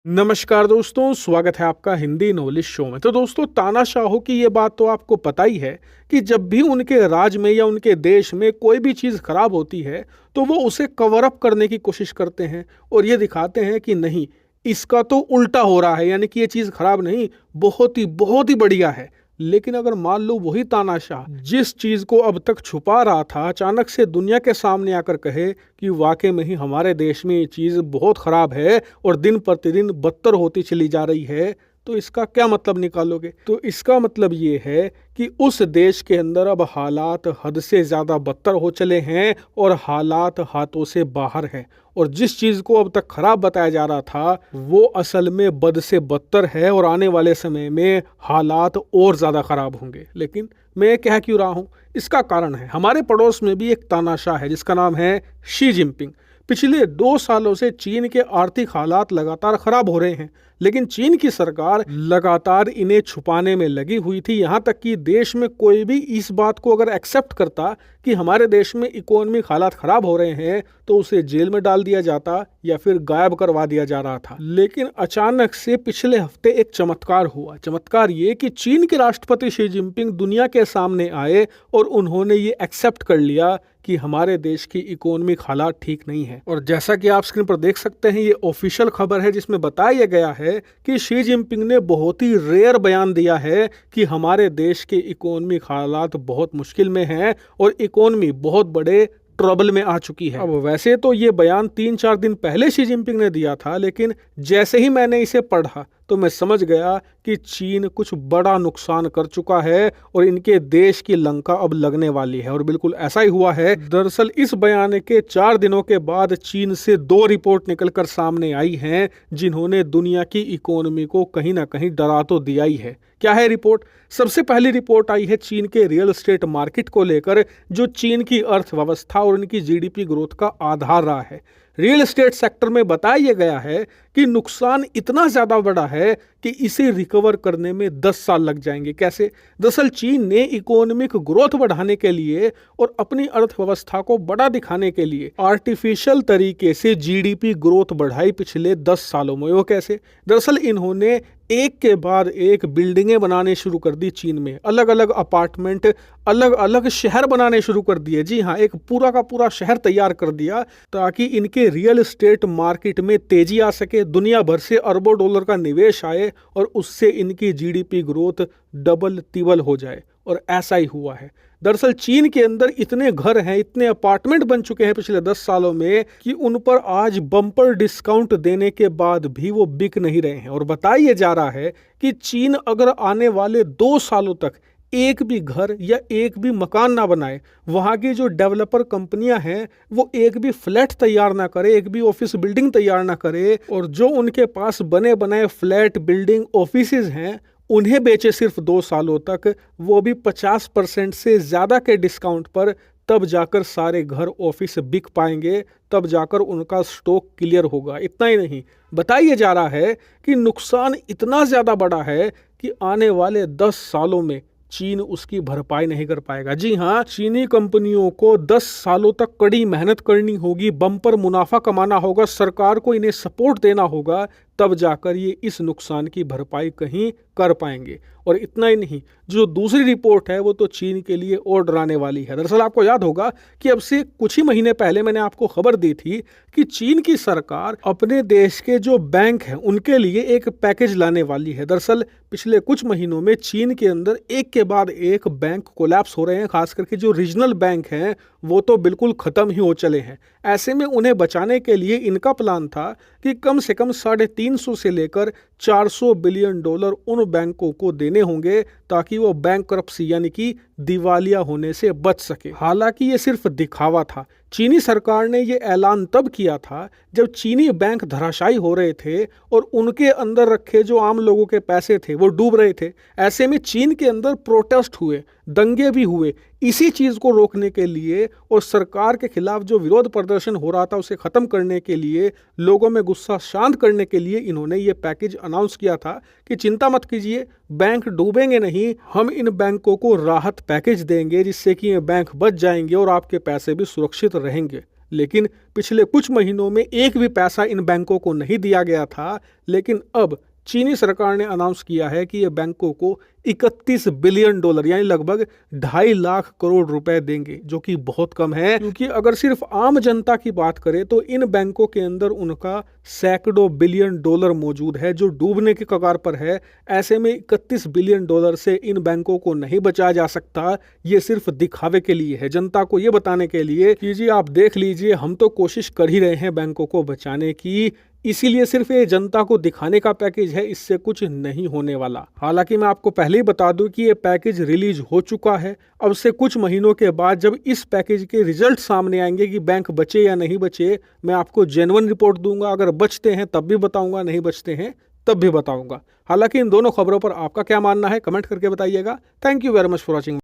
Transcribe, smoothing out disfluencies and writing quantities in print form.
नमस्कार दोस्तों, स्वागत है आपका हिंदी नॉलेज शो में। तो दोस्तों, तानाशाहों की ये बात तो आपको पता ही है कि जब भी उनके राज में या उनके देश में कोई भी चीज़ खराब होती है तो वो उसे कवर अप करने की कोशिश करते हैं और ये दिखाते हैं कि नहीं, इसका तो उल्टा हो रहा है, यानी कि ये चीज़ खराब नहीं, बहुत ही बढ़िया है। लेकिन अगर मान लो वही तानाशाह जिस चीज को अब तक छुपा रहा था अचानक से दुनिया के सामने आकर कहे कि वाकई में ही हमारे देश में ये चीज बहुत खराब है और दिन प्रतिदिन बदतर होती चली जा रही है, तो इसका क्या मतलब निकालोगे? तो इसका मतलब ये है कि उस देश के अंदर अब हालात हद से ज़्यादा बदतर हो चले हैं और हालात हाथों से बाहर है और जिस चीज़ को अब तक खराब बताया जा रहा था वो असल में बद से बदतर है और आने वाले समय में हालात और ज़्यादा खराब होंगे। लेकिन मैं कह क्यों रहा हूँ? इसका कारण है, हमारे पड़ोस में भी एक तानाशाह है जिसका नाम है शी जिनपिंग। पिछले 2 सालों से चीन के आर्थिक हालात लगातार खराब हो रहे हैं, लेकिन चीन की सरकार लगातार इन्हें छुपाने में लगी हुई थी। यहाँ तक कि देश में कोई भी इस बात को अगर एक्सेप्ट करता कि हमारे देश में इकोनॉमिक हालात खराब हो रहे हैं तो उसे जेल में डाल दिया जाता या फिर गायब करवा दिया जा रहा था। लेकिन अचानक से पिछले हफ्ते एक चमत्कार हुआ। चमत्कार ये कि चीन के राष्ट्रपति शी जिनपिंग दुनिया के सामने आए और उन्होंने ये एक्सेप्ट कर लिया कि हमारे देश की इकोनॉमिक हालात ठीक नहीं है। और जैसा कि आप स्क्रीन पर देख सकते हैं, ये ऑफिशियल खबर है जिसमें बताया गया है कि शी जिनपिंग ने बहुत ही रेयर बयान दिया है कि हमारे देश के इकोनॉमिक हालात बहुत मुश्किल में हैं और इकोनॉमी बहुत बड़े ट्रबल में आ चुकी है। अब वैसे तो ये बयान 3-4 दिन पहले शी जिनपिंग ने दिया था, लेकिन जैसे ही मैंने इसे पढ़ा तो मैं समझ गया कि चीन कुछ बड़ा नुकसान कर चुका है और इनके देश की लंका अब लगने वाली है। और बिल्कुल ऐसा ही हुआ है। दरअसल इस बयान के 4 दिनों के बाद चीन से 2 रिपोर्ट निकलकर सामने आई हैं जिन्होंने दुनिया की इकोनॉमी को कहीं ना कहीं डरा तो दिया ही है। क्या है रिपोर्ट? सबसे पहली रिपोर्ट आई है चीन के रियल एस्टेट मार्केट को लेकर, जो चीन की अर्थव्यवस्था और उनकी जीडीपी ग्रोथ का आधार रहा है। रियल एस्टेट सेक्टर में बताया गया है कि नुकसान इतना ज़्यादा बड़ा है कि इसे रिकवर करने में 10 साल लग जाएंगे। कैसे? दरअसल चीन ने इकोनॉमिक ग्रोथ बढ़ाने के लिए और अपनी अर्थव्यवस्था को बड़ा दिखाने के लिए आर्टिफिशियल तरीके से जीडीपी ग्रोथ बढ़ाई पिछले 10 सालों में। वो कैसे? दरअसल इन्होंने एक के बाद एक बिल्डिंगें बनाने शुरू कर दी चीन में, अलग अलग अपार्टमेंट, अलग अलग शहर बनाने शुरू कर दिए। जी हाँ, एक पूरा का पूरा शहर तैयार कर दिया ताकि इनके रियल एस्टेट मार्केट में तेजी आ सके, दुनिया भर से अरबों डॉलर का निवेश आए और उससे इनकी जीडीपी ग्रोथ डबल तिबल हो जाए। और ऐसा ही हुआ है। दरअसल चीन के अंदर इतने घर हैं, इतने अपार्टमेंट बन चुके हैं पिछले 10 सालों में कि उन पर आज बम्पर डिस्काउंट देने के बाद भी वो बिक नहीं रहे हैं। और बताया जा रहा है कि चीन अगर आने वाले 2 सालों तक एक भी घर या एक भी मकान ना बनाए, वहाँ की जो डेवलपर कंपनियां हैं वो एक भी फ्लैट तैयार ना करे, एक भी ऑफिस बिल्डिंग तैयार ना करे, और जो उनके पास बने बनाए फ्लैट बिल्डिंग ऑफिसेज हैं उन्हें बेचे सिर्फ 2 सालों तक, वो भी 50% से ज़्यादा के डिस्काउंट पर, तब जाकर सारे घर ऑफिस बिक पाएंगे, तब जाकर उनका स्टॉक क्लियर होगा। इतना ही नहीं, बताया जा रहा है कि नुकसान इतना ज़्यादा बड़ा है कि आने वाले 10 सालों में चीन उसकी भरपाई नहीं कर पाएगा। जी हाँ, चीनी कंपनियों को 10 सालों तक कड़ी मेहनत करनी होगी, बम्पर मुनाफा कमाना होगा, सरकार को इन्हें सपोर्ट देना होगा, तब जाकर ये इस नुकसान की भरपाई कहीं कर पाएंगे। और इतना ही नहीं, जो दूसरी रिपोर्ट है वो तो चीन के लिए और डराने वाली है। दरअसल आपको याद होगा कि अब से कुछ ही महीने पहले मैंने आपको खबर दी थी कि चीन की सरकार अपने देश के जो बैंक हैं उनके लिए एक पैकेज लाने वाली है। दरअसल पिछले कुछ महीनों में चीन के अंदर एक के बाद एक बैंक कोलैप्स हो रहे हैं, खास करके जो रीजनल बैंक हैं वो तो बिल्कुल ख़त्म ही हो चले हैं। ऐसे में उन्हें बचाने के लिए इनका प्लान था कि कम से कम 350 से लेकर 400 बिलियन डॉलर उन बैंकों को देने होंगे ताकि वो बैंकरप्सी यानी कि दिवालिया होने से बच सके। हालांकि ये सिर्फ दिखावा था। चीनी सरकार ने ये ऐलान तब किया था जब चीनी बैंक धराशायी हो रहे थे और उनके अंदर रखे जो आम लोगों के पैसे थे वो डूब रहे थे। ऐसे में चीन के अंदर प्रोटेस्ट हुए, दंगे भी हुए, इसी चीज़ को रोकने के लिए और सरकार के खिलाफ जो विरोध प्रदर्शन हो रहा था उसे ख़त्म करने के लिए, लोगों में गुस्सा शांत करने के लिए इन्होंने ये पैकेज अनाउंस किया था कि चिंता मत कीजिए, बैंक डूबेंगे नहीं, हम इन बैंकों को राहत पैकेज देंगे जिससे कि ये बैंक बच जाएंगे और आपके पैसे भी सुरक्षित रहेंगे। लेकिन पिछले कुछ महीनों में एक भी पैसा इन बैंकों को नहीं दिया गया था। लेकिन अब चीनी सरकार ने अनाउंस किया है कि ये बैंकों को 31 बिलियन डॉलर यानी लगभग 2.5 लाख करोड़ रुपए देंगे, जो कि बहुत कम है। क्योंकि अगर सिर्फ आम जनता की बात करें तो इन बैंकों के अंदर उनका सैकड़ों बिलियन डॉलर मौजूद है जो डूबने के कगार पर है। ऐसे में 31 बिलियन डॉलर से इन बैंकों को नहीं बचाया जा सकता। ये सिर्फ दिखावे के लिए है, जनता को ये बताने के लिए कि जी आप देख लीजिए, हम तो कोशिश कर ही रहे हैं बैंकों को बचाने की। इसीलिए सिर्फ ये जनता को दिखाने का पैकेज है, इससे कुछ नहीं होने वाला। हालांकि मैं आपको पहले ही बता दूं कि ये पैकेज रिलीज हो चुका है। अब से कुछ महीनों के बाद जब इस पैकेज के रिजल्ट सामने आएंगे कि बैंक बचे या नहीं बचे, मैं आपको जेन्युइन रिपोर्ट दूंगा। अगर बचते हैं तब भी बताऊंगा, नहीं बचते हैं तब भी बताऊंगा। हालांकि इन दोनों खबरों पर आपका क्या मानना है कमेंट करके बताइएगा। Thank you very much for watching.